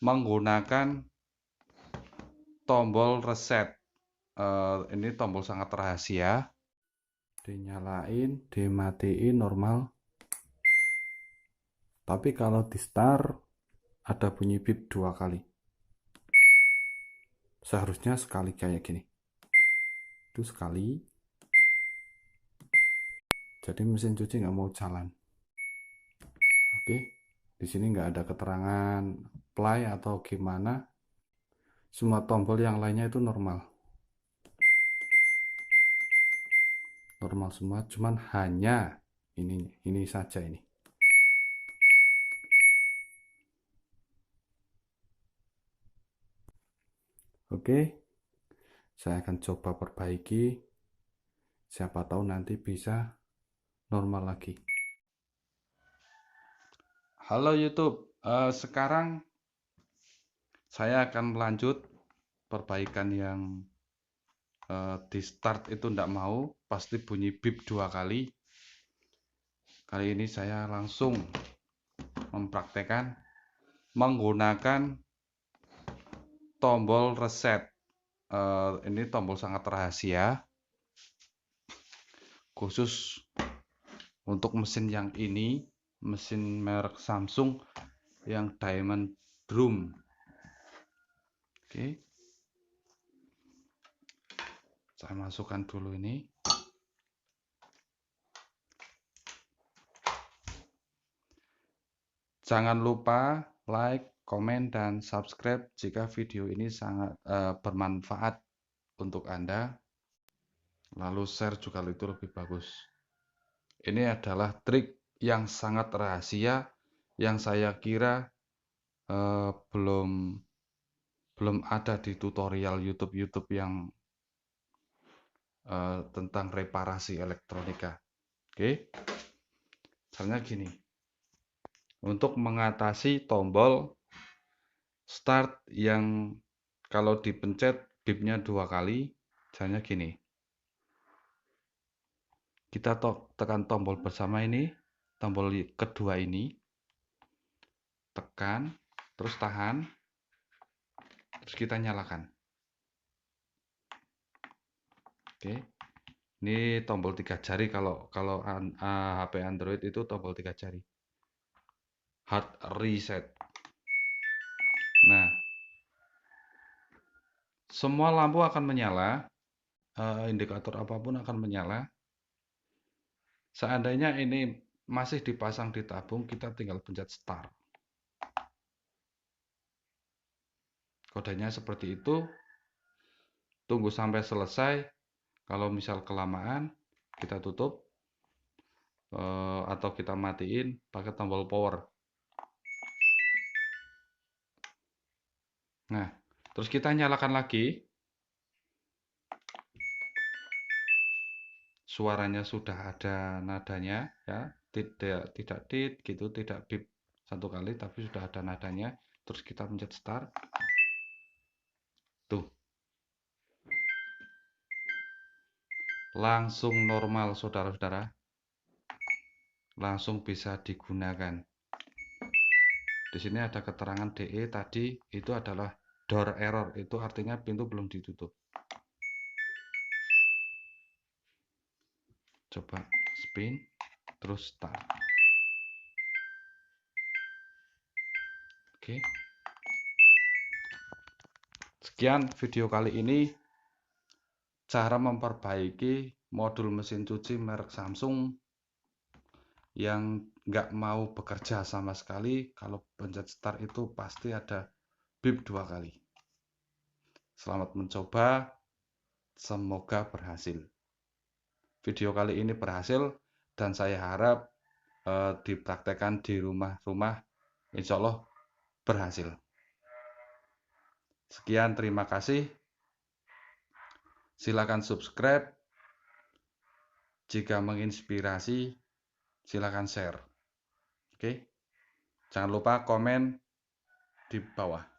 menggunakan tombol reset. Ini tombol sangat rahasia. Dinyalain, dimatiin normal. Tapi kalau di start ada bunyi bip 2 kali. Seharusnya sekali kayak gini. Itu sekali. Jadi mesin cuci nggak mau jalan. Oke, di sini nggak ada keterangan play atau gimana. Semua tombol yang lainnya itu normal. Normal semua, cuman hanya ini saja ini. Oke, saya akan coba perbaiki. Siapa tahu nanti bisa normal lagi. Halo YouTube, sekarang saya akan melanjut perbaikan yang di start itu tidak mau, pasti bunyi bip 2 kali. Kali ini saya langsung mempraktekkan menggunakan tombol reset. Ini tombol sangat rahasia, khusus untuk mesin yang ini, mesin merek Samsung yang Diamond Drum. Oke, saya masukkan dulu ini. Jangan lupa like, komen, dan subscribe jika video ini sangat bermanfaat untuk Anda. Lalu share juga itu lebih bagus. Ini adalah trik yang sangat rahasia yang saya kira belum ada di tutorial YouTube yang tentang reparasi elektronika. Oke, caranya gini. Untuk mengatasi tombol start yang kalau dipencet bipnya 2 kali, caranya gini. Kita tekan tombol bersama ini, tombol kedua ini, tekan, terus tahan, terus kita nyalakan. Oke, ini tombol 3 jari. Kalau HP Android itu tombol 3 jari. Hard reset. Nah, semua lampu akan menyala, indikator apapun akan menyala. Seandainya ini masih dipasang di tabung, kita tinggal pencet start. Kodenya seperti itu. Tunggu sampai selesai. Kalau misal kelamaan, kita tutup atau kita matiin pakai tombol power. Nah, terus kita nyalakan lagi. Suaranya sudah ada nadanya, ya, tidak tit gitu, tidak bip 1 kali, tapi sudah ada nadanya. Terus kita pencet start. Tuh, langsung normal, saudara-saudara. Langsung bisa digunakan. Di sini ada keterangan DE tadi, itu adalah door error, itu artinya pintu belum ditutup. Coba spin, terus start. Oke. Sekian video kali ini, cara memperbaiki modul mesin cuci merek Samsung yang nggak mau bekerja sama sekali. Kalau pencet start itu pasti ada bip 2 kali. Selamat mencoba, semoga berhasil. Video kali ini berhasil dan saya harap dipraktekkan di rumah-rumah, insya Allah berhasil. Sekian, terima kasih. Silakan subscribe. Jika menginspirasi, silakan share. Oke, jangan lupa komen di bawah.